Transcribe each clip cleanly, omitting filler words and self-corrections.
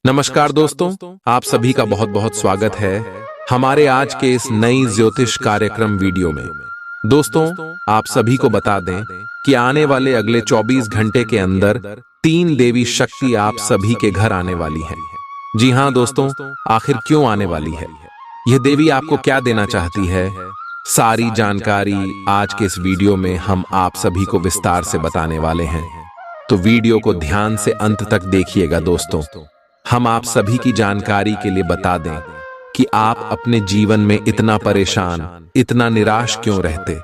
नमस्कार दोस्तों, आप सभी का बहुत बहुत स्वागत है हमारे आज के इस नई ज्योतिष कार्यक्रम वीडियो में। दोस्तों, आप सभी को बता दें कि आने वाले अगले 24 घंटे के अंदर 3 देवी शक्ति आप सभी के घर आने वाली है। जी हाँ दोस्तों, आखिर क्यों आने वाली है, यह देवी आपको क्या देना चाहती है, सारी जानकारी आज के इस वीडियो में हम आप सभी को विस्तार से बताने वाले हैं। तो वीडियो को ध्यान से अंत तक देखिएगा दोस्तों। हम आप सभी की जानकारी के लिए बता दें कि आप अपने जीवन में इतना परेशान, इतना निराश क्यों रहते।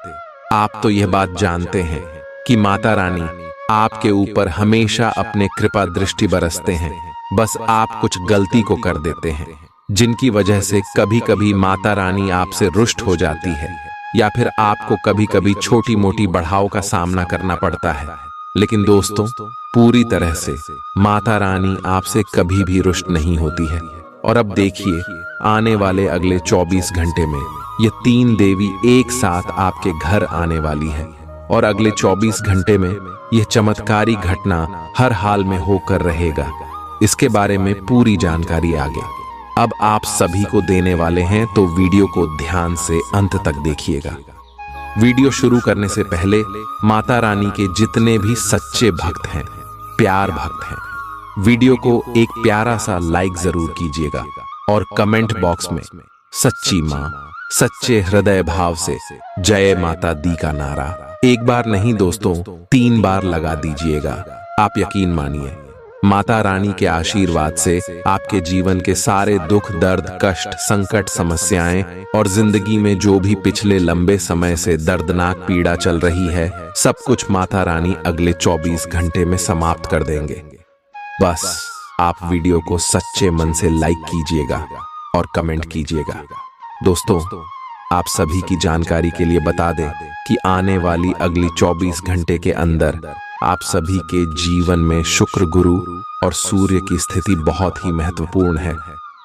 आप तो यह बात जानते हैं कि माता रानी आपके ऊपर हमेशा अपने कृपा दृष्टि बरसते हैं। बस आप कुछ गलती को कर देते हैं, जिनकी वजह से कभी कभी माता रानी आपसे रुष्ट हो जाती है, या फिर आपको कभी कभी छोटी मोटी बढ़ाव का सामना करना पड़ता है। लेकिन दोस्तों, पूरी तरह से माता रानी आपसे कभी भी रुष्ट नहीं होती है। और अब देखिए, आने वाले अगले 24 घंटे में ये 3 देवी एक साथ आपके घर आने वाली है। और अगले 24 घंटे में यह चमत्कारी घटना हर हाल में होकर रहेगा। इसके बारे में पूरी जानकारी आगे अब आप सभी को देने वाले हैं, तो वीडियो को ध्यान से अंत तक देखिएगा। वीडियो शुरू करने से पहले माता रानी के जितने भी सच्चे भक्त हैं, प्यार भक्त हैं, वीडियो को एक प्यारा सा लाइक जरूर कीजिएगा और कमेंट बॉक्स में सच्ची मां, सच्चे हृदय भाव से जय माता दी का नारा एक बार नहीं दोस्तों, 3 बार लगा दीजिएगा। आप यकीन मानिए, माता रानी के आशीर्वाद से आपके जीवन के सारे दुख, दर्द, कष्ट, संकट, समस्याएं और जिंदगी में जो भी पिछले लंबे समय से दर्दनाक पीड़ा चल रही है, सब कुछ माता रानी अगले 24 घंटे में समाप्त कर देंगे। बस आप वीडियो को सच्चे मन से लाइक कीजिएगा और कमेंट कीजिएगा। दोस्तों, आप सभी की जानकारी के लिए बता दें कि आने वाली अगली 24 घंटे के अंदर आप सभी के जीवन में शुक्र, गुरु और सूर्य की स्थिति बहुत ही महत्वपूर्ण है।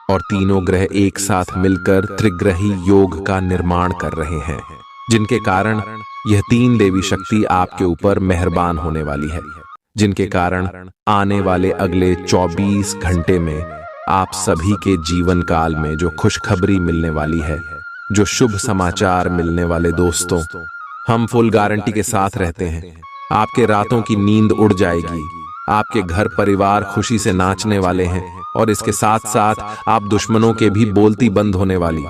और तीनों ग्रह एक साथ मिलकर त्रिग्रही योग का निर्माण कर रहे हैं, जिनके कारण यह 3 देवी शक्ति आपके ऊपर मेहरबान होने वाली है। जिनके कारण आने वाले अगले 24 घंटे में आप सभी के जीवन काल में जो खुशखबरी मिलने वाली है, जो शुभ समाचार मिलने वाले दोस्तों, हम फुल गारंटी के साथ रहते हैं। आपके रातों की नींद उड़ जाएगी, आपके घर परिवार खुशी से नाचने वाले हैं, और इसके साथ साथ आप दुश्मनों के भी बोलती बंद होने वाली।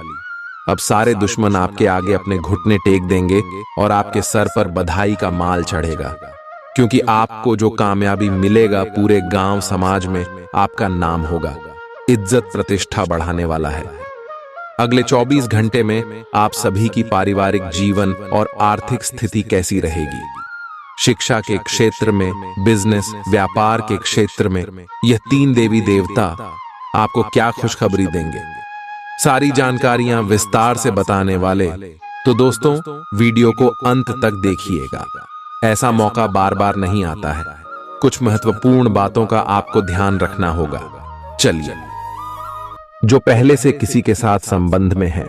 अब सारे दुश्मन आपके आगे अपने घुटने टेक देंगे और आपके सर पर बधाई का माल चढ़ेगा, क्योंकि आपको जो कामयाबी मिलेगा, पूरे गांव समाज में आपका नाम होगा, इज्जत प्रतिष्ठा बढ़ाने वाला है। अगले 24 घंटे में आप सभी की पारिवारिक जीवन और आर्थिक स्थिति कैसी रहेगी, शिक्षा के क्षेत्र में, बिजनेस, व्यापार के क्षेत्र में यह 3 देवी देवता आपको क्या खुशखबरी देंगे, सारी जानकारियां विस्तार से बताने वाले। तो दोस्तों, वीडियो को अंत तक देखिएगा। ऐसा मौका बार बार नहीं आता है, कुछ महत्वपूर्ण बातों का आपको ध्यान रखना होगा। चलिए, जो पहले से किसी के साथ संबंध में है,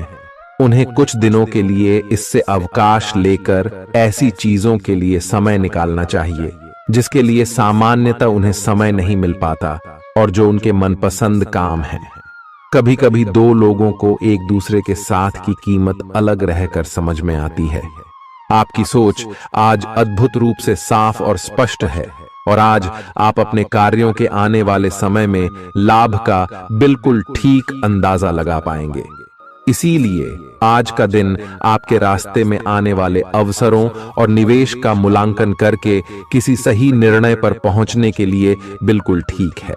उन्हें कुछ दिनों के लिए इससे अवकाश लेकर ऐसी चीजों के लिए समय निकालना चाहिए जिसके लिए सामान्यतः उन्हें समय नहीं मिल पाता, और जो उनके मनपसंद काम है। कभी कभी 2 लोगों को एक दूसरे के साथ की कीमत अलग रहकर समझ में आती है। आपकी सोच आज अद्भुत रूप से साफ और स्पष्ट है, और आज आप अपने कार्यों के आने वाले समय में लाभ का बिल्कुल ठीक अंदाजा लगा पाएंगे। इसीलिए आज का दिन आपके रास्ते में आने वाले अवसरों और निवेश का मूल्यांकन करके किसी सही निर्णय पर पहुंचने के लिए बिल्कुल ठीक है।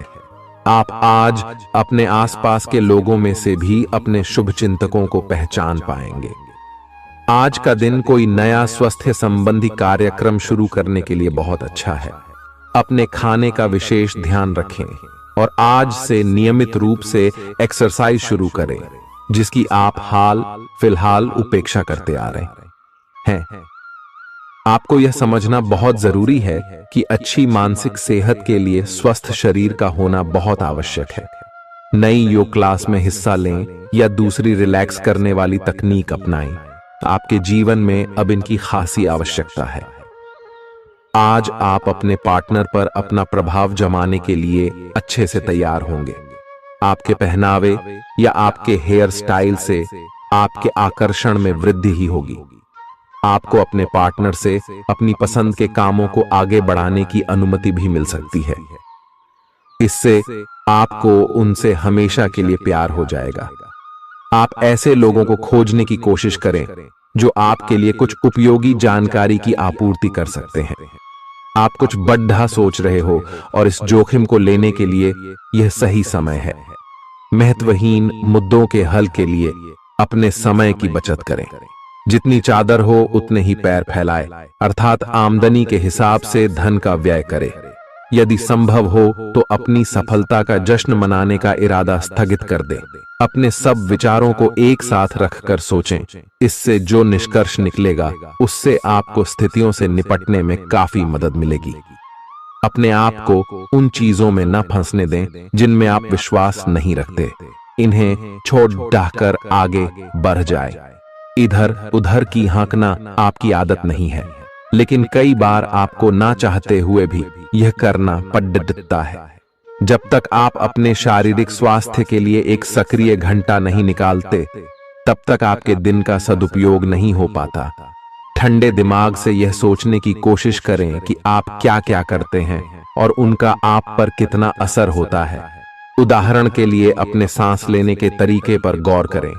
आप आज अपने आसपास के लोगों में से भी अपने शुभ चिंतकों को पहचान पाएंगे। आज का दिन कोई नया स्वास्थ्य संबंधी कार्यक्रम शुरू करने के लिए बहुत अच्छा है। अपने खाने का विशेष ध्यान रखें और आज से नियमित रूप से एक्सरसाइज शुरू करें, जिसकी आप हाल फिलहाल उपेक्षा करते आ रहे हैं। आपको यह समझना बहुत जरूरी है कि अच्छी मानसिक सेहत के लिए स्वस्थ शरीर का होना बहुत आवश्यक है। नई योग क्लास में हिस्सा लें या दूसरी रिलैक्स करने वाली तकनीक अपनाएं। आपके जीवन में अब इनकी खासी आवश्यकता है। आज आप अपने पार्टनर पर अपना प्रभाव जमाने के लिए अच्छे से तैयार होंगे। आपके पहनावे या आपके हेयर स्टाइल से आपके आकर्षण में वृद्धि ही होगी। आपको अपने पार्टनर से अपनी पसंद के कामों को आगे बढ़ाने की अनुमति भी मिल सकती है। इससे आपको उनसे हमेशा के लिए प्यार हो जाएगा। आप ऐसे लोगों को खोजने की कोशिश करें जो आपके लिए कुछ उपयोगी जानकारी की आपूर्ति कर सकते हैं। आप कुछ बड़ा सोच रहे हो और इस जोखिम को लेने के लिए यह सही समय है। महत्वहीन मुद्दों के हल के लिए अपने समय की बचत करें। जितनी चादर हो उतने ही पैर फैलाए, अर्थात आमदनी के हिसाब से धन का व्यय करें। यदि संभव हो तो अपनी सफलता का जश्न मनाने का इरादा स्थगित कर दें। अपने सब विचारों को एक साथ रखकर सोचें। इससे जो निष्कर्ष निकलेगा उससे आपको स्थितियों से निपटने में काफी मदद मिलेगी। अपने आप को उन चीजों में न फंसने दें जिनमें आप विश्वास नहीं रखते। इन्हें छोड़ डाहकर आगे बढ़ जाए। इधर उधर की हाँकना आपकी आदत नहीं है, लेकिन कई बार आपको ना चाहते हुए भी यह करना पड़ता है। जब तक आप अपने शारीरिक स्वास्थ्य के लिए एक सक्रिय घंटा नहीं निकालते, तब तक आपके दिन का सदुपयोग नहीं हो पाता। ठंडे दिमाग से यह सोचने की कोशिश करें कि आप क्या क्या करते हैं और उनका आप पर कितना असर होता है। उदाहरण के लिए अपने सांस लेने के तरीके पर गौर करें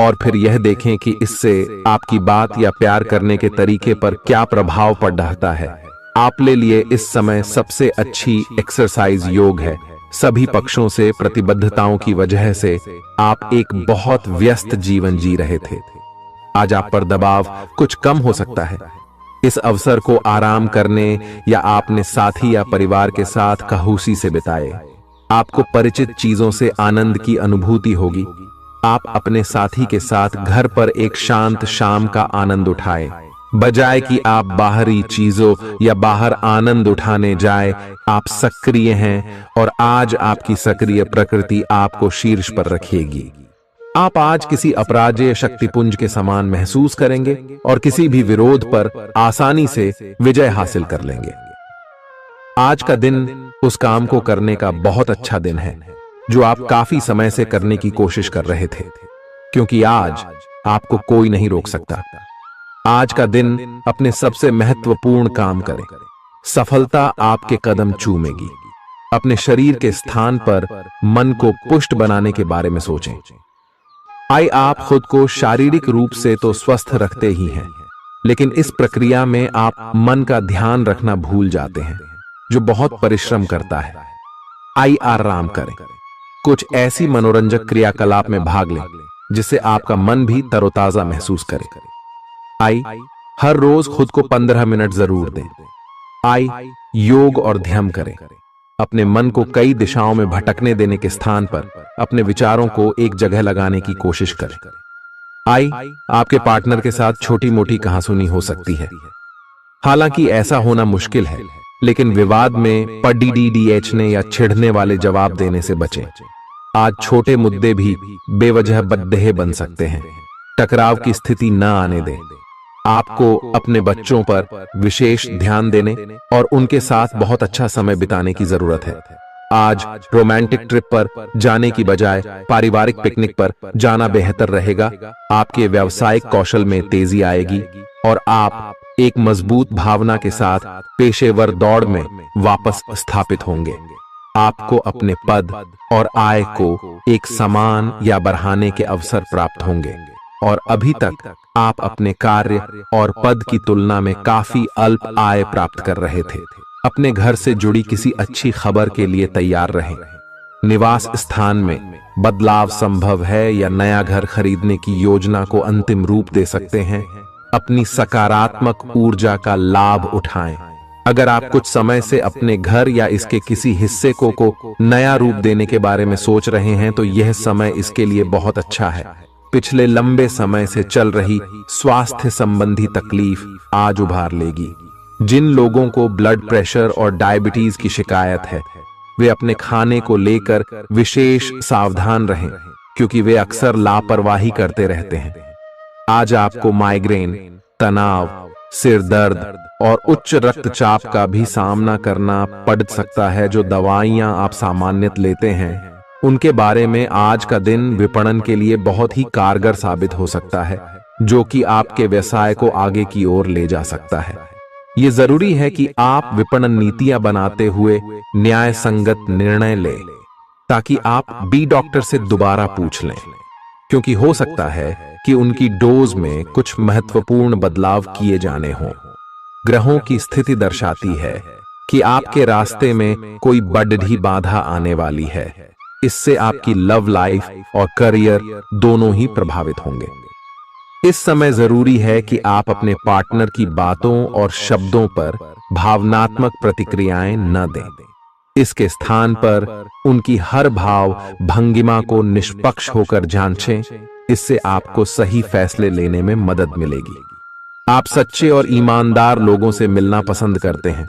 और फिर यह देखें कि इससे आपकी बात या प्यार करने के तरीके पर क्या प्रभाव पड़ रहा है। आप ले लिए इस समय सबसे अच्छी एक्सरसाइज योग है। सभी पक्षों से प्रतिबद्धताओं की वजह से आप एक बहुत व्यस्त जीवन जी रहे थे। आज आप पर दबाव कुछ कम हो सकता है। इस अवसर को आराम करने या अपने साथी या परिवार के साथ खहूसी से बिताए। आपको परिचित चीजों से आनंद की अनुभूति होगी। आप अपने साथी के साथ घर पर एक शांत शाम का आनंद उठाएं। बजाय कि आप बाहरी चीजों या बाहर आनंद उठाने जाए, आप सक्रिय हैं और आज आपकी सक्रिय प्रकृति आपको शीर्ष पर रखेगी। आप आज किसी अपराजेय शक्तिपुंज के समान महसूस करेंगे और किसी भी विरोध पर आसानी से विजय हासिल कर लेंगे। आज का दिन उस काम को करने का बहुत अच्छा दिन है जो आप काफी समय से करने की कोशिश कर रहे थे, क्योंकि आज आपको कोई नहीं रोक सकता। आज का दिन अपने सबसे महत्वपूर्ण काम करें। सफलता आपके कदम चूमेगी। अपने शरीर के स्थान पर मन को पुष्ट बनाने के बारे में सोचें। आप खुद को शारीरिक रूप से तो स्वस्थ रखते ही हैं, लेकिन इस प्रक्रिया में आप मन का ध्यान रखना भूल जाते हैं, जो बहुत परिश्रम करता है। आराम करें। कुछ ऐसी मनोरंजक क्रियाकलाप में भाग लें जिससे आपका मन भी तरोताजा महसूस करे। हर रोज खुद को 15 मिनट जरूर दें। योग और ध्यान करें। अपने मन को कई दिशाओं में भटकने देने के स्थान पर अपने विचारों को एक जगह लगाने की कोशिश करें। आपके पार्टनर के साथ छोटी मोटी कहासुनी हो सकती है। हालांकि ऐसा होना मुश्किल है, लेकिन विवाद में पढ़ने या छिड़ने वाले जवाब देने से बचें। आज छोटे मुद्दे भी बेवजह बद्देह बन सकते हैं। टकराव की स्थिति न आने दें। आपको अपने बच्चों पर विशेष ध्यान देने और उनके साथ बहुत अच्छा समय बिताने की जरूरत है। आज रोमांटिक ट्रिप पर जाने की बजाय पारिवारिक पिकनिक पर जाना बेहतर रहेगा। आपके व्यावसायिक कौशल में तेजी आएगी और आप एक मजबूत भावना के साथ पेशेवर दौड़ में वापस स्थापित होंगे। आपको अपने पद और आय को एक समान या बढ़ाने के अवसर प्राप्त होंगे और अभी तक आप अपने कार्य और पद की तुलना में काफी अल्प आय प्राप्त कर रहे थे। अपने घर से जुड़ी किसी अच्छी खबर के लिए तैयार रहें। निवास स्थान में बदलाव संभव है या नया घर खरीदने की योजना को अंतिम रूप दे सकते हैं। अपनी सकारात्मक ऊर्जा का लाभ उठाएं। अगर आप कुछ समय से अपने घर या इसके किसी हिस्से को नया रूप देने के बारे में सोच रहे हैं, तो यह समय इसके लिए बहुत अच्छा है। पिछले लंबे समय से चल रही स्वास्थ्य संबंधी तकलीफ आज उभार लेगी। जिन लोगों को ब्लड प्रेशर और डायबिटीज की शिकायत है, वे अपने खाने को लेकर विशेष सावधान रहें, क्योंकि वे अक्सर लापरवाही करते रहते हैं। आज आपको माइग्रेन, तनाव, सिर दर्द और उच्च रक्तचाप का भी सामना करना पड़ सकता है। जो दवाइयां आप सामान्यतः लेते हैं, उनके बारे में आज का दिन विपणन के लिए बहुत ही कारगर साबित हो सकता है, जो कि आपके व्यवसाय को आगे की ओर ले जा सकता है। ये जरूरी है कि आप विपणन नीतियां बनाते हुए न्याय संगत निर्णय लें, ताकि आप बी डॉक्टर से दोबारा पूछ लें, क्योंकि हो सकता है कि उनकी डोज में कुछ महत्वपूर्ण बदलाव किए जाने हों। ग्रहों की स्थिति दर्शाती है कि आपके रास्ते में कोई बड़ी बाधा आने वाली है। इससे आपकी लव लाइफ और करियर दोनों ही प्रभावित होंगे। इस समय जरूरी है कि आप अपने पार्टनर की बातों और शब्दों पर भावनात्मक प्रतिक्रियाएं न दें। इसके स्थान पर उनकी हर भाव भंगिमा को निष्पक्ष होकर जांचें। इससे आपको सही फैसले लेने में मदद मिलेगी। आप सच्चे और ईमानदार लोगों से मिलना पसंद करते हैं,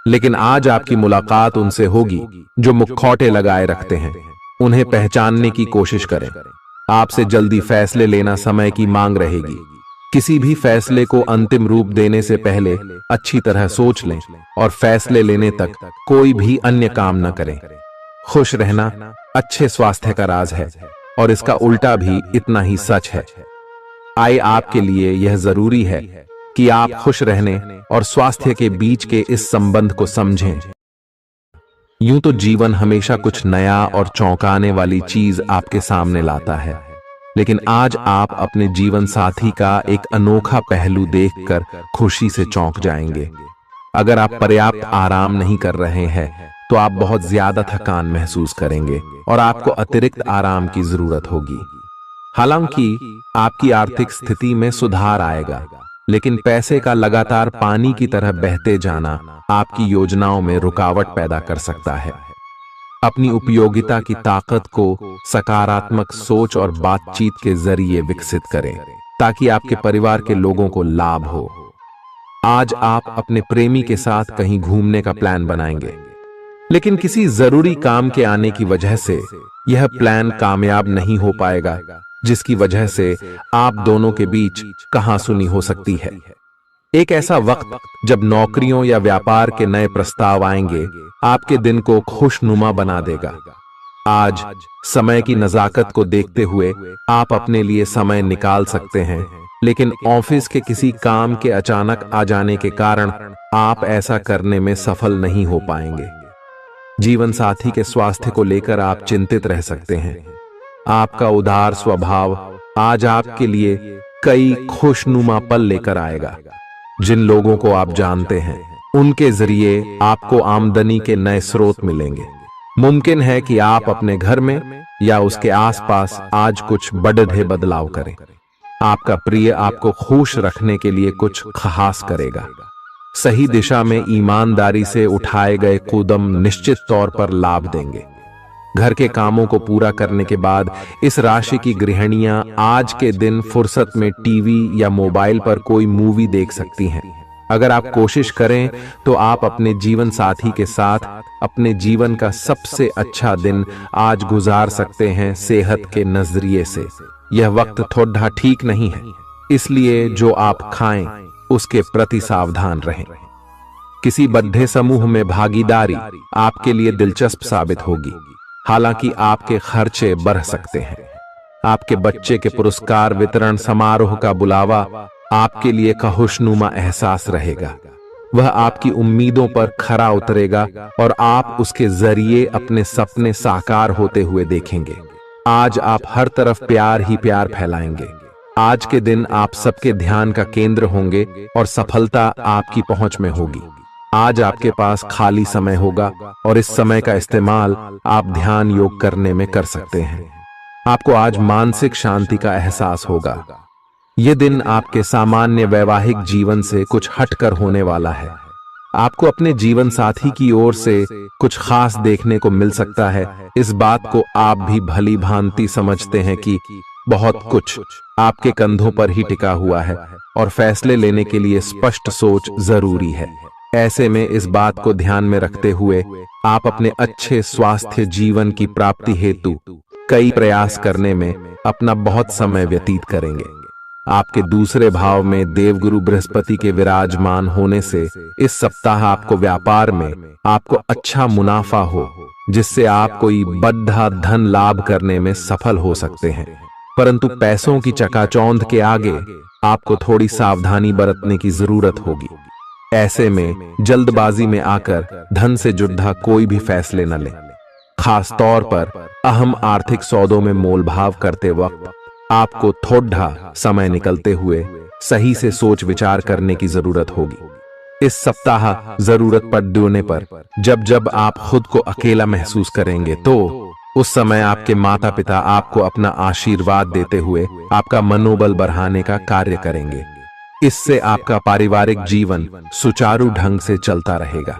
लेकिन आज आपकी मुलाकात उनसे होगी जो मुखौटे लगाए रखते हैं। उन्हें पहचानने की कोशिश करें। आपसे जल्दी फैसले लेना समय की मांग रहेगी। किसी भी फैसले को अंतिम रूप देने से पहले अच्छी तरह सोच लें और फैसले लेने तक कोई भी अन्य काम न करें। खुश रहना अच्छे स्वास्थ्य का राज है और इसका उल्टा भी इतना ही सच है। आए आपके लिए यह जरूरी है कि आप खुश रहने और स्वास्थ्य के बीच के इस संबंध को समझें। यूं तो जीवन हमेशा कुछ नया और चौंकाने वाली चीज आपके सामने लाता है, लेकिन आज आप अपने जीवन साथी का एक अनोखा पहलू देखकर खुशी से चौंक जाएंगे। अगर आप पर्याप्त आराम नहीं कर रहे हैं तो आप बहुत ज्यादा थकान महसूस करेंगे और आपको अतिरिक्त आराम की जरूरत होगी। हालांकि आपकी आर्थिक स्थिति में सुधार आएगा, लेकिन पैसे का लगातार पानी की तरह बहते जाना आपकी योजनाओं में रुकावट पैदा कर सकता है। अपनी उपयोगिता की ताकत को सकारात्मक सोच और बातचीत के जरिए विकसित करें, ताकि आपके परिवार के लोगों को लाभ हो। आज आप अपने प्रेमी के साथ कहीं घूमने का प्लान बनाएंगे, लेकिन किसी जरूरी काम के आने की वजह से यह प्लान कामयाब नहीं हो पाएगा, जिसकी वजह से आप दोनों के बीच कहासुनी हो सकती है। एक ऐसा वक्त जब नौकरियों या व्यापार के नए प्रस्ताव आएंगे, आपके दिन को खुशनुमा बना देगा। आज समय की नजाकत को देखते हुए आप अपने लिए समय निकाल सकते हैं, लेकिन ऑफिस के किसी काम के अचानक आ जाने के कारण आप ऐसा करने में सफल नहीं हो पाएंगे। जीवन साथी के स्वास्थ्य को लेकर आप चिंतित रह सकते हैं। आपका उदार स्वभाव आज आपके लिए कई खुशनुमा पल लेकर आएगा। जिन लोगों को आप जानते हैं, उनके जरिए आपको आमदनी के नए स्रोत मिलेंगे। मुमकिन है कि आप अपने घर में या उसके आसपास आज कुछ बड़े बदलाव करें। आपका प्रिय आपको खुश रखने के लिए कुछ खास करेगा। सही दिशा में ईमानदारी से उठाए गए कदम निश्चित तौर पर लाभ देंगे। घर के कामों को पूरा करने के बाद इस राशि की गृहिणियां आज के दिन फुर्सत में टीवी या मोबाइल पर कोई मूवी देख सकती हैं। अगर आप कोशिश करें तो आप अपने जीवन साथी के साथ अपने जीवन का सबसे अच्छा दिन आज गुजार सकते हैं। सेहत के नजरिए से यह वक्त थोड़ा ठीक नहीं है, इसलिए जो आप खाएं उसके प्रति सावधान रहें। किसी बड़े समूह में भागीदारी आपके लिए दिलचस्प साबित होगी, हालांकि आपके खर्चे बढ़ सकते हैं। आपके बच्चे के पुरस्कार वितरण समारोह का बुलावा आपके लिए खुशनुमा एहसास रहेगा। वह आपकी उम्मीदों पर खरा उतरेगा और आप उसके जरिए अपने सपने साकार होते हुए देखेंगे। आज आप हर तरफ प्यार ही प्यार फैलाएंगे। आज के दिन आप सबके ध्यान का केंद्र होंगे और सफलता आपकी पहुंच में होगी। आज आपके पास खाली समय होगा और इस समय का इस्तेमाल आप ध्यान योग करने में कर सकते हैं। आपको आज मानसिक शांति का एहसास होगा। यह दिन आपके सामान्य वैवाहिक जीवन से कुछ हटकर होने वाला है। आपको अपने जीवन साथी की ओर से कुछ खास देखने को मिल सकता है। इस बात को आप भी भली भांति समझते हैं कि बहुत कुछ आपके कंधों पर ही टिका हुआ है और फैसले लेने के लिए स्पष्ट सोच जरूरी है। ऐसे में इस बात को ध्यान में रखते हुए आप अपने अच्छे स्वास्थ्य जीवन की प्राप्ति हेतु कई प्रयास करने में अपना बहुत समय व्यतीत करेंगे। आपके दूसरे भाव में देवगुरु बृहस्पति के विराजमान होने से इस सप्ताह आपको व्यापार में आपको अच्छा मुनाफा हो, जिससे आप कोई बड़ा धन लाभ करने में सफल हो सकते हैं। परंतु पैसों की चकाचौंध के आगे आपको थोड़ी सावधानी बरतने की जरूरत होगी। ऐसे में जल्दबाजी में आकर धन से जुड़ा कोई भी फैसले न लें। खास तौर पर अहम आर्थिक सौदों में मोलभाव करते वक्त आपको थोड़ा समय निकलते हुए सही से सोच विचार करने की जरूरत होगी। इस सप्ताह जरूरत पड़ने पर जब जब आप खुद को अकेला महसूस करेंगे तो उस समय आपके माता पिता आपको अपना आशीर्वाद देते हुए आपका मनोबल बढ़ाने का कार्य करेंगे। इससे आपका पारिवारिक जीवन सुचारू ढंग से चलता रहेगा।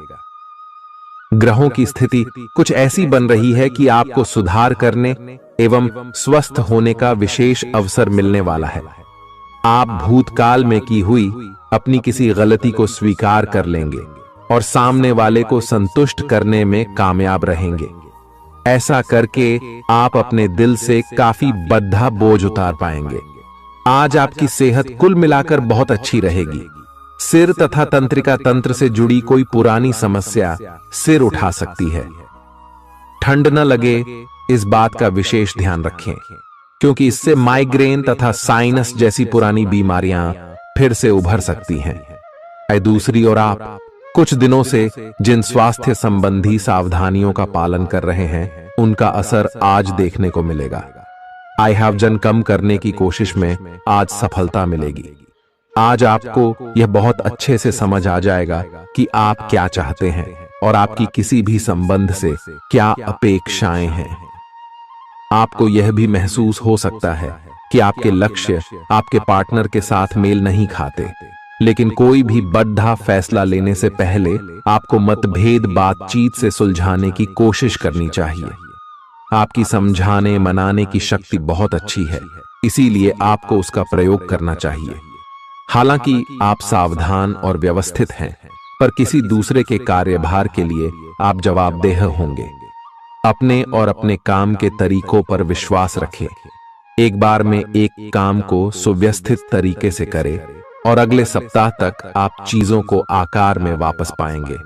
ग्रहों की स्थिति कुछ ऐसी बन रही है कि आपको सुधार करने एवं स्वस्थ होने का विशेष अवसर मिलने वाला है। आप भूतकाल में की हुई अपनी किसी गलती को स्वीकार कर लेंगे और सामने वाले को संतुष्ट करने में कामयाब रहेंगे। ऐसा करके आप अपने दिल से काफी बद्धा बोझ उतार पाएंगे। आज आपकी सेहत कुल मिलाकर बहुत अच्छी रहेगी। सिर तथा तंत्रिका तंत्र से जुड़ी कोई पुरानी समस्या सिर उठा सकती है। ठंड न लगे इस बात का विशेष ध्यान रखें, क्योंकि इससे माइग्रेन तथा साइनस जैसी पुरानी बीमारियां फिर से उभर सकती हैं। दूसरी ओर आप कुछ दिनों से जिन स्वास्थ्य संबंधी सावधानियों का पालन कर रहे हैं, उनका असर आज देखने को मिलेगा। आई वजन कम करने की कोशिश में आज सफलता मिलेगी। आज आपको यह बहुत अच्छे से समझ आ जाएगा कि आप क्या चाहते हैं और आपकी किसी भी संबंध से क्या अपेक्षाएं हैं। आपको यह भी महसूस हो सकता है कि आपके लक्ष्य आपके पार्टनर के साथ मेल नहीं खाते, लेकिन कोई भी बड़ा फैसला लेने से पहले आपको मतभेद बातचीत से सुलझाने की कोशिश करनी चाहिए। आपकी समझाने मनाने की शक्ति बहुत अच्छी है, इसीलिए आपको उसका प्रयोग करना चाहिए। हालांकि आप सावधान और व्यवस्थित हैं, पर किसी दूसरे के कार्यभार के लिए आप जवाबदेह होंगे। अपने और अपने काम के तरीकों पर विश्वास रखें। एक बार में एक काम को सुव्यवस्थित तरीके से करें और अगले सप्ताह तक आप चीजों को आकार में वापस पाएंगे।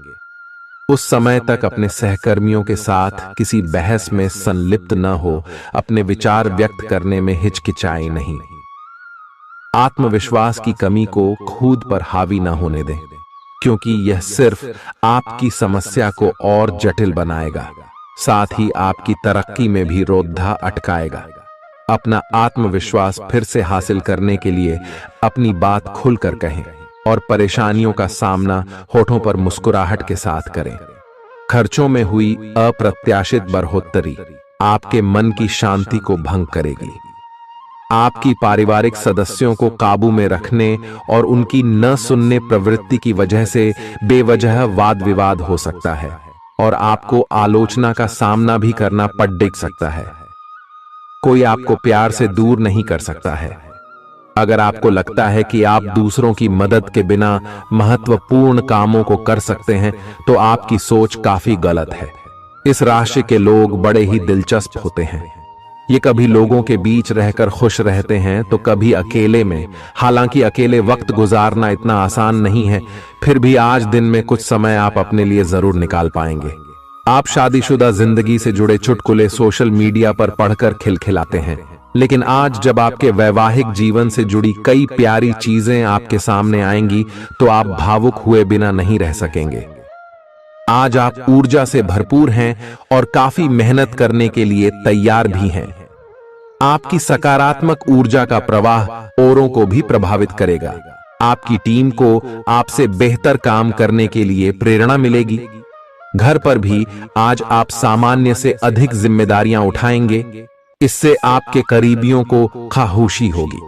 उस समय तक अपने सहकर्मियों के साथ किसी बहस में संलिप्त न हो, अपने विचार व्यक्त करने में हिचकिचाएं नहीं। आत्मविश्वास की कमी को खुद पर हावी न होने दें, क्योंकि यह सिर्फ आपकी समस्या को और जटिल बनाएगा, साथ ही आपकी तरक्की में भी रोधा अटकाएगा। अपना आत्मविश्वास फिर से हासिल करने के लिए अपनी बात खुलकर कहें और परेशानियों का सामना होठों पर मुस्कुराहट के साथ करें। खर्चों में हुई अप्रत्याशित बढ़ोतरी आपके मन की शांति को भंग करेगी। आपकी पारिवारिक सदस्यों को काबू में रखने और उनकी न सुनने प्रवृत्ति की वजह से बेवजह वाद विवाद हो सकता है और आपको आलोचना का सामना भी करना पड़ सकता है। कोई आपको प्यार से दूर नहीं कर सकता है। अगर आपको लगता है कि आप दूसरों की मदद के बिना महत्वपूर्ण कामों को कर सकते हैं, तो आपकी सोच काफी गलत है। इस राशि के लोग बड़े ही दिलचस्प होते हैं। ये कभी लोगों के बीच रहकर खुश रहते हैं तो कभी अकेले में। हालांकि अकेले वक्त गुजारना इतना आसान नहीं है, फिर भी आज दिन में कुछ समय आप अपने लिए जरूर निकाल पाएंगे। आप शादीशुदा जिंदगी से जुड़े चुटकुले सोशल मीडिया पर पढ़कर खिलखिलाते हैं, लेकिन आज जब आपके वैवाहिक जीवन से जुड़ी कई प्यारी चीजें आपके सामने आएंगी तो आप भावुक हुए बिना नहीं रह सकेंगे। आज आप ऊर्जा से भरपूर हैं और काफी मेहनत करने के लिए तैयार भी हैं। आपकी सकारात्मक ऊर्जा का प्रवाह औरों को भी प्रभावित करेगा। आपकी टीम को आपसे बेहतर काम करने के लिए प्रेरणा मिलेगी। घर पर भी आज आप सामान्य से अधिक जिम्मेदारियां उठाएंगे। इससे आपके करीबियों को खामोशी होगी।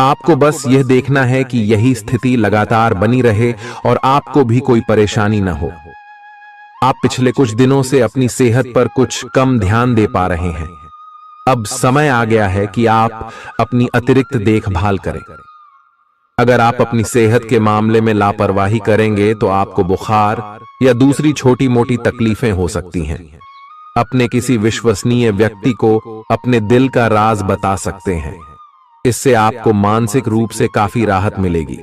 आपको बस यह देखना है कि यही स्थिति लगातार बनी रहे और आपको भी कोई परेशानी न हो। आप पिछले कुछ दिनों से अपनी सेहत पर कुछ कम ध्यान दे पा रहे हैं। अब समय आ गया है कि आप अपनी अतिरिक्त देखभाल करें। अगर आप अपनी सेहत के मामले में लापरवाही करेंगे तो आपको बुखार या दूसरी छोटी मोटी तकलीफें हो सकती हैं। अपने किसी विश्वसनीय व्यक्ति को अपने दिल का राज बता सकते हैं। इससे आपको मानसिक रूप से काफी राहत मिलेगी।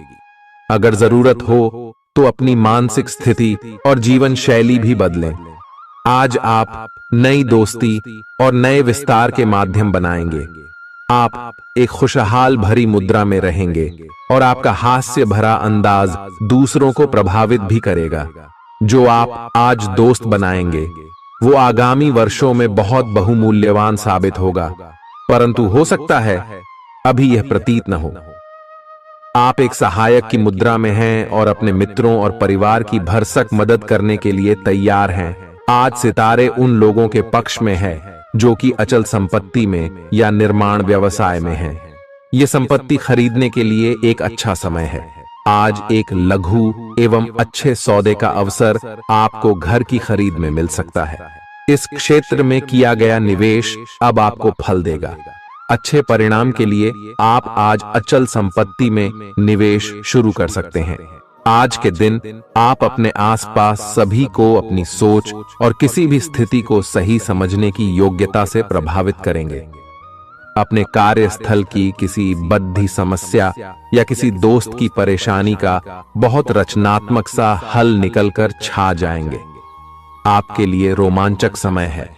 अगर जरूरत हो तो अपनी मानसिक स्थिति और जीवन शैली भी बदलें। आज आप नई दोस्ती और नए विस्तार के माध्यम बनाएंगे। आप एक खुशहाल भरी मुद्रा में रहेंगे और आपका हास्य भरा अंदाज दूसरों को प्रभावित भी करेगा। जो आप आज दोस्त बनाएंगे वो आगामी वर्षों में बहुत बहुमूल्यवान साबित होगा, परंतु हो सकता है अभी यह प्रतीत न हो। आप एक सहायक की मुद्रा में हैं और अपने मित्रों और परिवार की भरसक मदद करने के लिए तैयार हैं। आज सितारे उन लोगों के पक्ष में है जो कि अचल संपत्ति में या निर्माण व्यवसाय में हैं। ये संपत्ति खरीदने के लिए एक अच्छा समय है। आज एक लघु एवं अच्छे सौदे का अवसर आपको घर की खरीद में मिल सकता है। इस क्षेत्र में किया गया निवेश अब आपको फल देगा। अच्छे परिणाम के लिए आप आज अचल संपत्ति में निवेश शुरू कर सकते हैं। आज के दिन आप अपने आसपास सभी को अपनी सोच और किसी भी स्थिति को सही समझने की योग्यता से प्रभावित करेंगे। अपने कार्यस्थल की किसी बद्धी समस्या या किसी दोस्त की परेशानी का बहुत रचनात्मक सा हल निकलकर छा जाएंगे। आपके लिए रोमांचक समय है।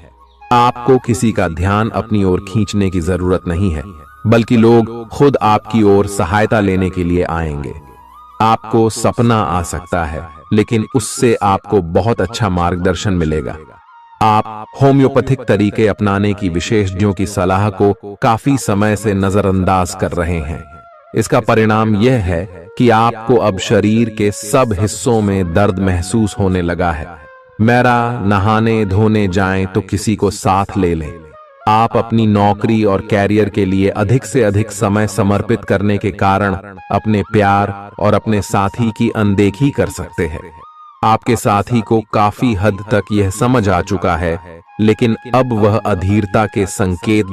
आपको किसी का ध्यान अपनी ओर खींचने की जरूरत नहीं है, बल्कि लोग खुद आपकी ओर सहायता लेने के लिए आएंगे। आपको सपना आ सकता है, लेकिन उससे आपको बहुत अच्छा मार्गदर्शन मिलेगा। आप होम्योपैथिक तरीके अपनाने की विशेषज्ञों की सलाह को काफी समय से नजरअंदाज कर रहे हैं। इसका परिणाम यह है कि आपको अब शरीर के सब हिस्सों में दर्द महसूस होने लगा है। मेरा नहाने धोने जाएं तो किसी को साथ ले लें। आप अपनी नौकरी और कैरियर के लिए अधिक से अधिक समय समर्पित करने के कारण अपने प्यार और अपने साथी की अनदेखी कर सकते हैं। आपके साथी को काफी हद तक यह समझ आ चुका है, लेकिन अब वह अधीरता के संकेत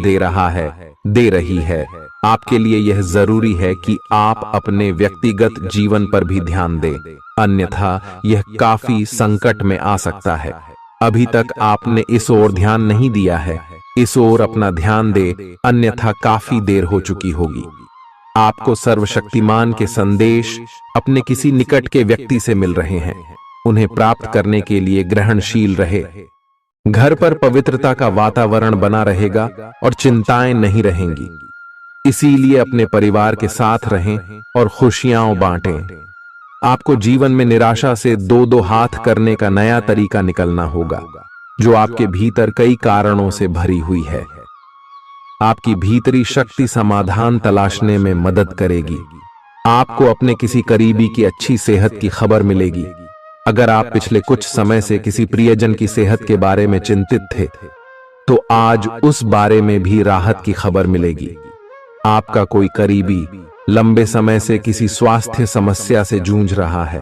दे रही है। आपके लिए यह जरूरी है कि आप अपने व्यक्तिगत जीवन पर भी ध्यान दें, अन्यथा यह काफी संकट में आ सकता है। अभी तक आपने इस ओर ध्यान नहीं दिया है, इस ओर अपना ध्यान दे, अन्यथा काफी देर हो चुकी होगी। आपको सर्वशक्तिमान के संदेश अपने किसी निकट के व्यक्ति से मिल रहे हैं। उन्हें प्राप्त करने के लिए ग्रहणशील रहे। घर पर पवित्रता का वातावरण बना रहेगा और चिंताएं नहीं रहेंगी। इसीलिए अपने परिवार के साथ रहें और खुशियां बांटें। आपको जीवन में निराशा से दो दो हाथ करने का नया तरीका निकलना होगा, जो आपके भीतर कई कारणों से भरी हुई है। आपकी भीतरी शक्ति समाधान तलाशने में मदद करेगी। आपको अपने किसी करीबी की अच्छी सेहत की खबर मिलेगी। अगर आप पिछले कुछ समय से किसी प्रियजन की सेहत के बारे में चिंतित थे, तो आज उस बारे में भी राहत की खबर मिलेगी। आपका कोई करीबी लंबे समय से किसी स्वास्थ्य समस्या से जूझ रहा है,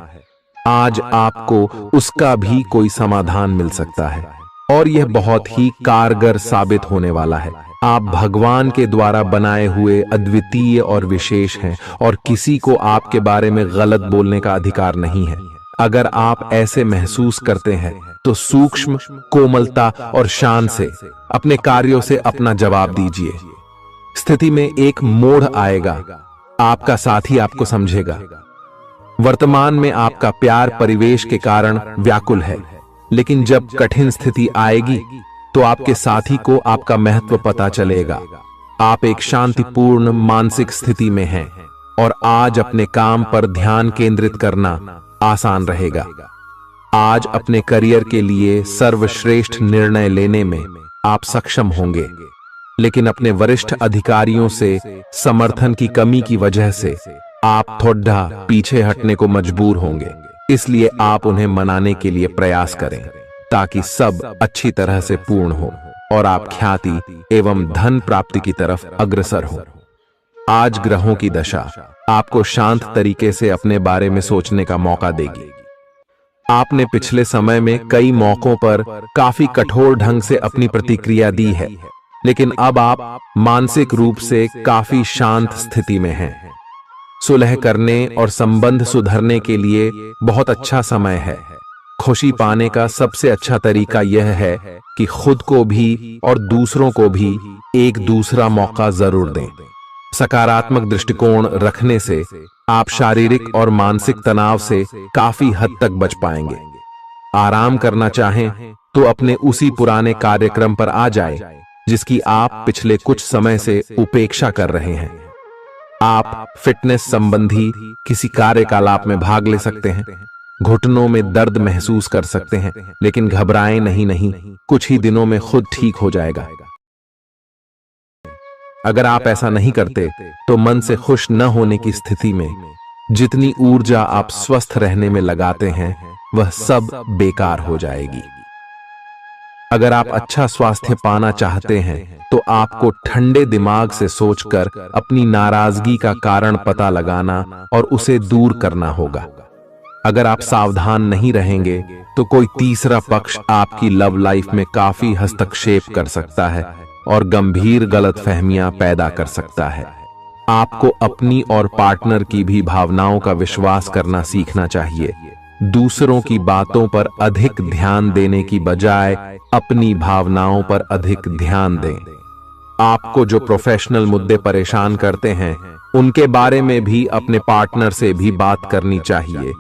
आज आपको उसका भी कोई समाधान मिल सकता है और यह बहुत ही कारगर साबित होने वाला है। आप भगवान के द्वारा बनाए हुए अद्वितीय और विशेष हैं और किसी को आपके बारे में गलत बोलने का अधिकार नहीं है। अगर आप ऐसे महसूस करते हैं तो सूक्ष्म, कोमलता और शान से अपने कार्यों से अपना जवाब दीजिए। स्थिति में एक मोड़ आएगा, आपका साथी आपको समझेगा। वर्तमान में आपका प्यार परिवेश के कारण व्याकुल है, लेकिन जब कठिन स्थिति आएगी तो आपके साथी को आपका महत्व पता चलेगा। आप एक शांतिपूर्ण मानसिक स्थिति में हैं और आज अपने काम पर ध्यान केंद्रित करना आसान रहेगा। आज अपने करियर के लिए सर्वश्रेष्ठ निर्णय लेने में आप सक्षम होंगे, लेकिन अपने वरिष्ठ अधिकारियों से समर्थन की कमी की वजह से आप थोड़ा पीछे हटने को मजबूर होंगे। इसलिए आप उन्हें मनाने के लिए प्रयास करें ताकि सब अच्छी तरह से पूर्ण हो और आप ख्याति एवं धन प्राप्ति की तरफ अग्रसर हो। आज ग्रहों की दशा आपको शांत तरीके से अपने बारे में सोचने का मौका देगी। आपने पिछले समय में कई मौकों पर काफी कठोर ढंग से अपनी प्रतिक्रिया दी है, लेकिन अब आप मानसिक रूप से काफी शांत स्थिति में हैं। सुलह करने और संबंध सुधरने के लिए बहुत अच्छा समय है। खुशी पाने का सबसे अच्छा तरीका यह है कि खुद को भी और दूसरों को भी एक दूसरा मौका जरूर दें। सकारात्मक दृष्टिकोण रखने से आप शारीरिक और मानसिक तनाव से काफी हद तक बच पाएंगे। आराम करना चाहें तो अपने उसी पुराने कार्यक्रम पर आ जाए जिसकी आप पिछले कुछ समय से उपेक्षा कर रहे हैं। आप फिटनेस संबंधी किसी कार्यकलाप में भाग ले सकते हैं। घुटनों में दर्द महसूस कर सकते हैं, लेकिन घबराएं नहीं, कुछ ही दिनों में खुद ठीक हो जाएगा। अगर आप ऐसा नहीं करते तो मन से खुश न होने की स्थिति में जितनी ऊर्जा आप स्वस्थ रहने में लगाते हैं वह सब बेकार हो जाएगी। अगर आप अच्छा स्वास्थ्य पाना चाहते हैं तो आपको ठंडे दिमाग से सोचकर अपनी नाराजगी का कारण पता लगाना और उसे दूर करना होगा। अगर आप सावधान नहीं रहेंगे तो कोई तीसरा पक्ष आपकी लव लाइफ में काफी हस्तक्षेप कर सकता है और गंभीर गलतफहमियां पैदा कर सकता है। आपको अपनी और पार्टनर की भी भावनाओं का विश्वास करना सीखना चाहिए। दूसरों की बातों पर अधिक ध्यान देने की बजाय अपनी भावनाओं पर अधिक ध्यान दें। आपको जो प्रोफेशनल मुद्दे परेशान करते हैं उनके बारे में भी अपने पार्टनर से भी बात करनी चाहिए।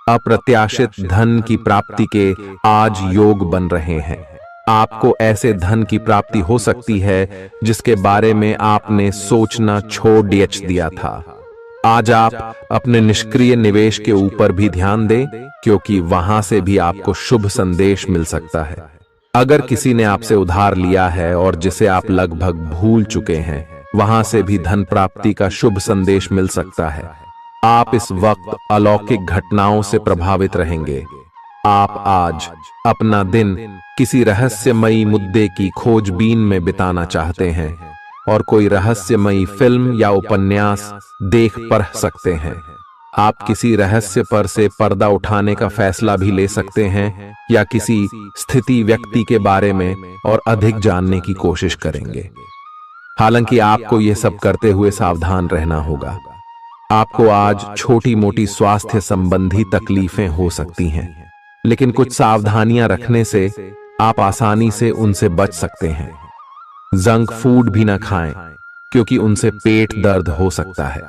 अप्रत्याशित धन की प्राप्ति के आज योग बन रहे हैं। आपको ऐसे धन की प्राप्ति हो सकती है जिसके बारे में आपने सोचना छोड़ दिया था। आज आप अपने निष्क्रिय निवेश के ऊपर भी ध्यान दें, क्योंकि वहां से भी आपको शुभ संदेश मिल सकता है। अगर किसी ने आपसे उधार लिया है और जिसे आप लगभग भूल चुके हैं, वहां से भी धन प्राप्ति का शुभ संदेश मिल सकता है। आप इस वक्त अलौकिक घटनाओं से प्रभावित रहेंगे। आप आज अपना दिन किसी रहस्यमयी मुद्दे की खोजबीन में बिताना चाहते हैं और कोई रहस्यमयी फिल्म या उपन्यास देख पढ़ सकते हैं। आप किसी रहस्य पर से पर्दा उठाने का फैसला भी ले सकते हैं या किसी स्थिति व्यक्ति के बारे में और अधिक जानने की कोशिश करेंगे। हालांकि आपको यह सब करते हुए सावधान रहना होगा। आपको आज छोटी मोटी स्वास्थ्य संबंधी तकलीफें हो सकती हैं, लेकिन कुछ सावधानियां रखने से आप आसानी से उनसे बच सकते हैं। जंक फूड भी न खाएं, क्योंकि उनसे पेट दर्द हो सकता है।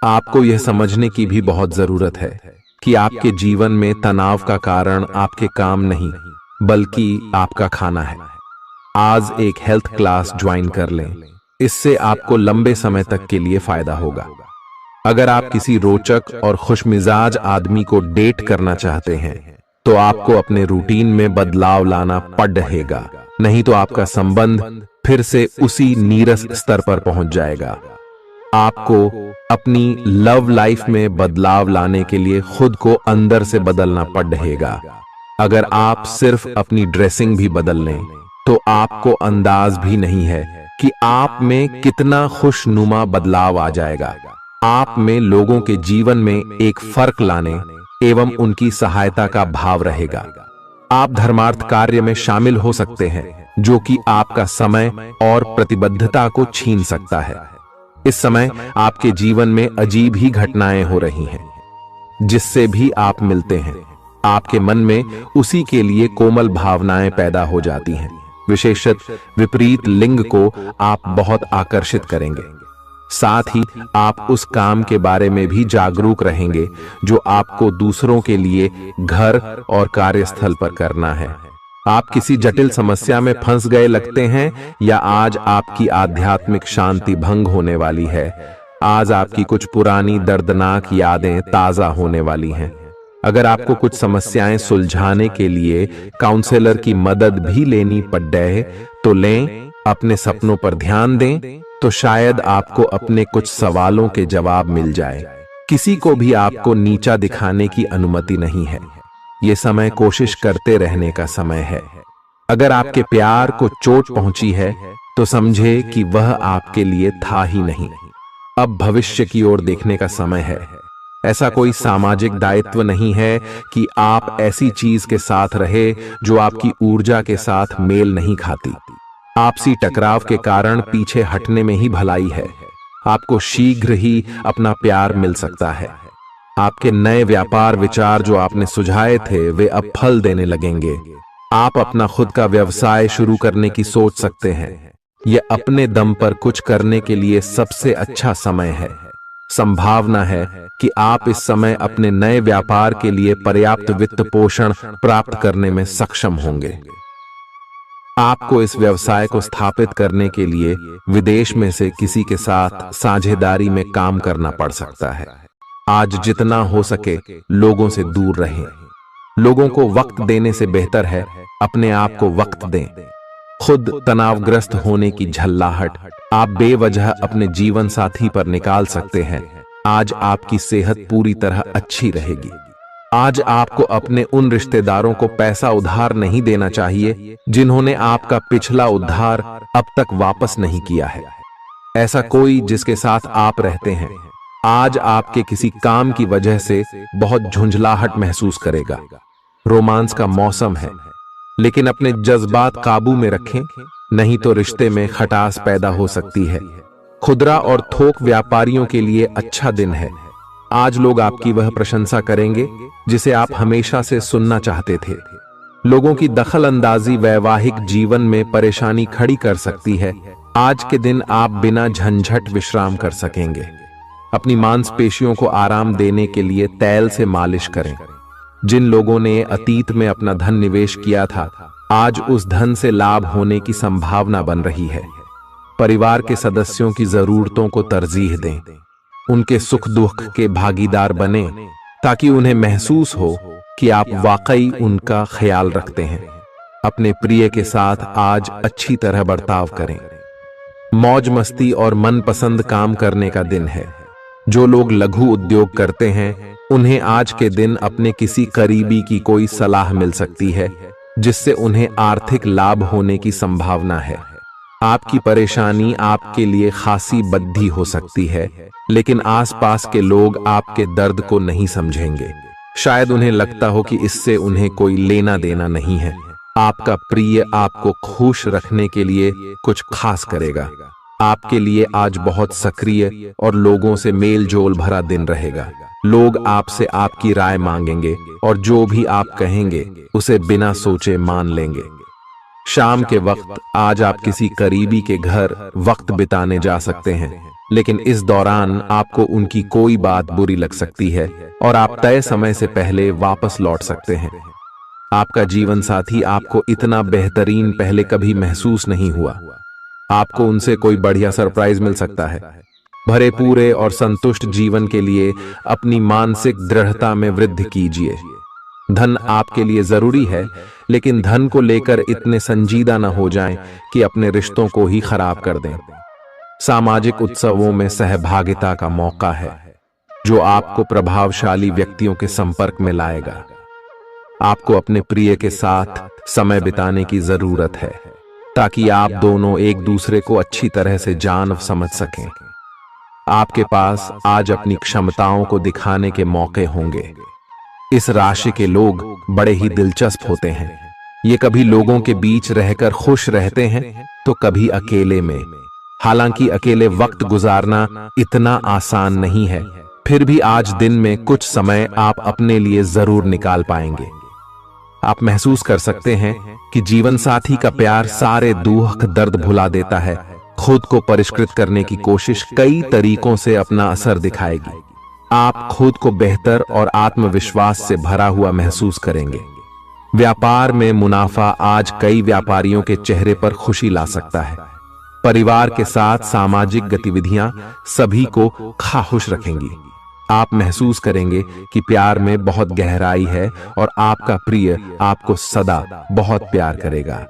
आपको यह समझने की भी बहुत जरूरत है कि आपके जीवन में तनाव का कारण आपके काम नहीं, बल्कि आपका खाना है। आज एक हेल्थ क्लास ज्वाइन कर लें, इससे आपको लंबे समय तक के लिए फायदा होगा। अगर आप किसी रोचक और खुशमिजाज आदमी को डेट करना चाहते हैं तो आपको अपने रूटीन में बदलाव लाना पड़ेगा, नहीं तो आपका संबंध फिर से उसी नीरस स्तर पर पहुंच जाएगा। आपको अपनी लव लाइफ में बदलाव लाने के लिए खुद को अंदर से बदलना पड़ेगा। अगर आप सिर्फ अपनी ड्रेसिंग भी बदल लें तो आपको अंदाज भी नहीं है कि आप में कितना खुशनुमा बदलाव आ जाएगा। आप में लोगों के जीवन में एक फर्क लाने एवं उनकी सहायता का भाव रहेगा। आप धर्मार्थ कार्य में शामिल हो सकते हैं, जो कि आपका समय और प्रतिबद्धता को छीन सकता है। इस समय आपके जीवन में अजीब ही घटनाएं हो रही हैं, जिससे भी आप मिलते हैं आपके मन में उसी के लिए कोमल भावनाएं पैदा हो जाती हैं। विशेषत विपरीत लिंग को आप बहुत आकर्षित करेंगे। साथ ही आप उस काम के बारे में भी जागरूक रहेंगे जो आपको दूसरों के लिए घर और कार्यस्थल पर करना है। आप किसी जटिल समस्या में फंस गए लगते हैं या आज आपकी आध्यात्मिक शांति भंग होने वाली है। आज आपकी कुछ पुरानी दर्दनाक यादें ताजा होने वाली हैं। अगर आपको कुछ समस्याएं सुलझाने के लिए काउंसलर की मदद भी लेनी पड़े तो लें। अपने सपनों पर ध्यान दें तो शायद आपको अपने कुछ सवालों के जवाब मिल जाए। किसी को भी आपको नीचा दिखाने की अनुमति नहीं है। ये समय कोशिश करते रहने का समय है। अगर आपके प्यार को चोट पहुंची है तो समझे कि वह आपके लिए था ही नहीं। अब भविष्य की ओर देखने का समय है। ऐसा कोई सामाजिक दायित्व नहीं है कि आप ऐसी चीज के साथ रहे जो आपकी ऊर्जा के साथ मेल नहीं खाती। आपसी टकराव के कारण पीछे हटने में ही भलाई है। आपको शीघ्र ही अपना प्यार मिल सकता है। आपके नए व्यापार विचार जो आपने सुझाए थे वे अब फल देने लगेंगे। आप अपना खुद का व्यवसाय शुरू करने की सोच सकते हैं। यह अपने दम पर कुछ करने के लिए सबसे अच्छा समय है। संभावना है कि आप इस समय अपने नए व्यापार के लिए पर्याप्त वित्त पोषण प्राप्त करने में सक्षम होंगे। आपको इस व्यवसाय को स्थापित करने के लिए विदेश में से किसी के साथ साझेदारी में काम करना पड़ सकता है। आज जितना हो सके लोगों से दूर रहें। लोगों को वक्त देने से बेहतर है अपने आप को वक्त दें। खुद तनावग्रस्त होने की झल्लाहट आप बेवजह अपने जीवन साथी पर निकाल सकते हैं। आज आपकी सेहत पूरी तरह अच्छी रहेगी। आज आपको अपने उन रिश्तेदारों को पैसा उधार नहीं देना चाहिए जिन्होंने आपका पिछला उधार अब तक वापस नहीं किया है। ऐसा कोई जिसके साथ आप रहते हैं आज आपके किसी काम की वजह से बहुत झुंझलाहट महसूस करेगा। रोमांस का मौसम है, लेकिन अपने जज्बात काबू में रखें, नहीं तो रिश्ते में खटास पैदा हो सकती है। खुदरा और थोक व्यापारियों के लिए अच्छा दिन है। आज लोग आपकी वह प्रशंसा करेंगे जिसे आप हमेशा से सुनना चाहते थे। लोगों की दखल अंदाजी वैवाहिक जीवन में परेशानी खड़ी कर सकती है। आज के दिन आप बिना झंझट विश्राम कर सकेंगे। अपनी मांसपेशियों को आराम देने के लिए तेल से मालिश करें। जिन लोगों ने अतीत में अपना धन निवेश किया था आज उस धन से लाभ होने की संभावना बन रही है। परिवार के सदस्यों की जरूरतों को तरजीह दें। उनके सुख दुख के भागीदार बने ताकि उन्हें महसूस हो कि आप वाकई उनका ख्याल रखते हैं। अपने प्रिय के साथ आज अच्छी तरह बर्ताव करें। मौज मस्ती और मनपसंद काम करने का दिन है। जो लोग लघु उद्योग करते हैं उन्हें आज के दिन अपने किसी करीबी की कोई सलाह मिल सकती है जिससे उन्हें आर्थिक लाभ होने की संभावना है। आपकी परेशानी आपके लिए खासी बद्धी हो सकती है, लेकिन आसपास के लोग आपके दर्द को नहीं समझेंगे। शायद उन्हें लगता हो कि इससे उन्हें कोई लेना देना नहीं है। आपका प्रिय आपको खुश रखने के लिए कुछ खास करेगा। आपके लिए आज बहुत सक्रिय और लोगों से मेल जोल भरा दिन रहेगा। लोग आपसे आपकी राय मांगेंगे और जो भी आप कहेंगे उसे बिना सोचे मान लेंगे। शाम के वक्त आज आप किसी करीबी के घर वक्त बिताने जा सकते हैं, लेकिन इस दौरान आपको उनकी कोई बात बुरी लग सकती है और आप तय समय से पहले वापस लौट सकते हैं। आपका जीवन साथी आपको इतना बेहतरीन पहले कभी महसूस नहीं हुआ। आपको उनसे कोई बढ़िया सरप्राइज मिल सकता है। भरे पूरे और संतुष्ट जीवन के लिए अपनी मानसिक दृढ़ता में वृद्धि कीजिए। धन आपके लिए जरूरी है, लेकिन धन को लेकर इतने संजीदा न हो जाएं कि अपने रिश्तों को ही खराब कर दें। सामाजिक उत्सवों में सहभागिता का मौका है जो आपको प्रभावशाली व्यक्तियों के संपर्क में लाएगा। आपको अपने प्रिय के साथ समय बिताने की जरूरत है ताकि आप दोनों एक दूसरे को अच्छी तरह से जान समझ सकें। आपके पास आज अपनी क्षमताओं को दिखाने के मौके होंगे। इस राशि के लोग बड़े ही दिलचस्प होते हैं। ये कभी लोगों के बीच रहकर खुश रहते हैं तो कभी अकेले में। हालांकि अकेले वक्त गुजारना इतना आसान नहीं है, फिर भी आज दिन में कुछ समय आप अपने लिए जरूर निकाल पाएंगे। आप महसूस कर सकते हैं कि जीवन साथी का प्यार सारे दुख दर्द भुला देता है। खुद को परिष्कृत करने की कोशिश कई तरीकों से अपना असर दिखाएगी। आप खुद को बेहतर और आत्मविश्वास से भरा हुआ महसूस करेंगे। व्यापार में मुनाफा आज कई व्यापारियों के चेहरे पर खुशी ला सकता है। परिवार के साथ सामाजिक गतिविधियां सभी को खुश रखेंगी। आप महसूस करेंगे कि प्यार में बहुत गहराई है और आपका प्रिय आपको सदा बहुत प्यार करेगा।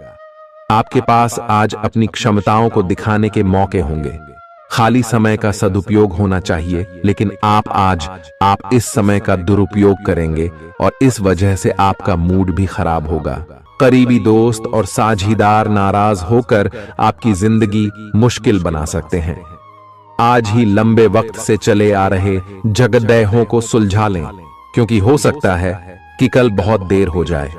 आपके पास आज अपनी क्षमताओं को दिखाने के मौके होंगे। खाली समय का सदुपयोग होना चाहिए, लेकिन आप इस समय का दुरुपयोग करेंगे और इस वजह से आपका मूड भी खराब होगा। करीबी दोस्त और साझीदार नाराज होकर आपकी जिंदगी मुश्किल बना सकते हैं। आज ही लंबे वक्त से चले आ रहे झगड़ों को सुलझा लें, क्योंकि हो सकता है कि कल बहुत देर हो जाए।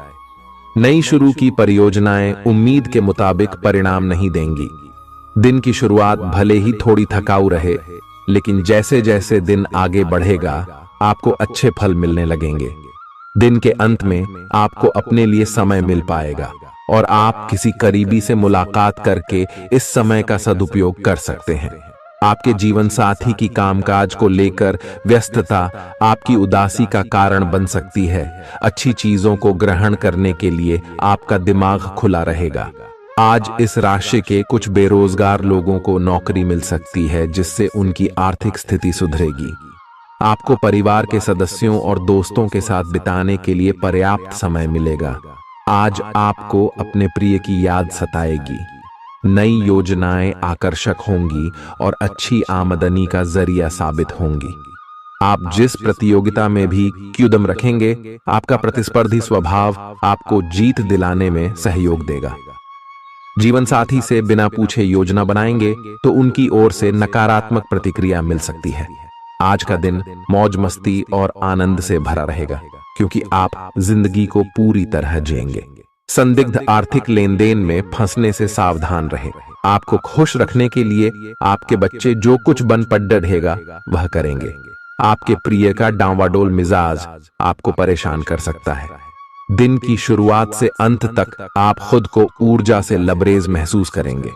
नई शुरू की परियोजनाएं उम्मीद के मुताबिक परिणाम नहीं देंगी। दिन की शुरुआत भले ही थोड़ी थकाऊ रहे, लेकिन जैसे जैसे दिन आगे बढ़ेगा आपको अच्छे फल मिलने लगेंगे। दिन के अंत में आपको अपने लिए समय मिल पाएगा और आप किसी करीबी से मुलाकात करके इस समय का सदुपयोग कर सकते हैं। आपके जीवन साथी की कामकाज को लेकर व्यस्तता आपकी उदासी का कारण बन सकती है। अच्छी चीजों को ग्रहण करने के लिए आपका दिमाग खुला रहेगा। आज इस राशि के कुछ बेरोजगार लोगों को नौकरी मिल सकती है, जिससे उनकी आर्थिक स्थिति सुधरेगी। आपको परिवार के सदस्यों और दोस्तों के साथ बिताने के लिए पर्याप्त समय मिलेगा। आज आपको अपने प्रिय की याद सताएगी। नई योजनाएं आकर्षक होंगी और अच्छी आमदनी का जरिया साबित होंगी। आप जिस प्रतियोगिता में भी कदम रखेंगे, आपका प्रतिस्पर्धी स्वभाव आपको जीत दिलाने में सहयोग देगा। जीवन साथी से बिना पूछे योजना बनाएंगे तो उनकी ओर से नकारात्मक प्रतिक्रिया मिल सकती है। आज का दिन मौज मस्ती और आनंद से भरा रहेगा, क्योंकि आप जिंदगी को पूरी तरह जिएंगे। संदिग्ध आर्थिक लेन देन में फंसने से सावधान रहे। आपको खुश रखने के लिए आपके बच्चे जो कुछ बन पढ़ रहेगा वह करेंगे। आपके प्रिय का डांवाडोल मिजाज आपको परेशान कर सकता है। दिन की शुरुआत से अंत तक आप खुद को ऊर्जा से लबरेज महसूस करेंगे।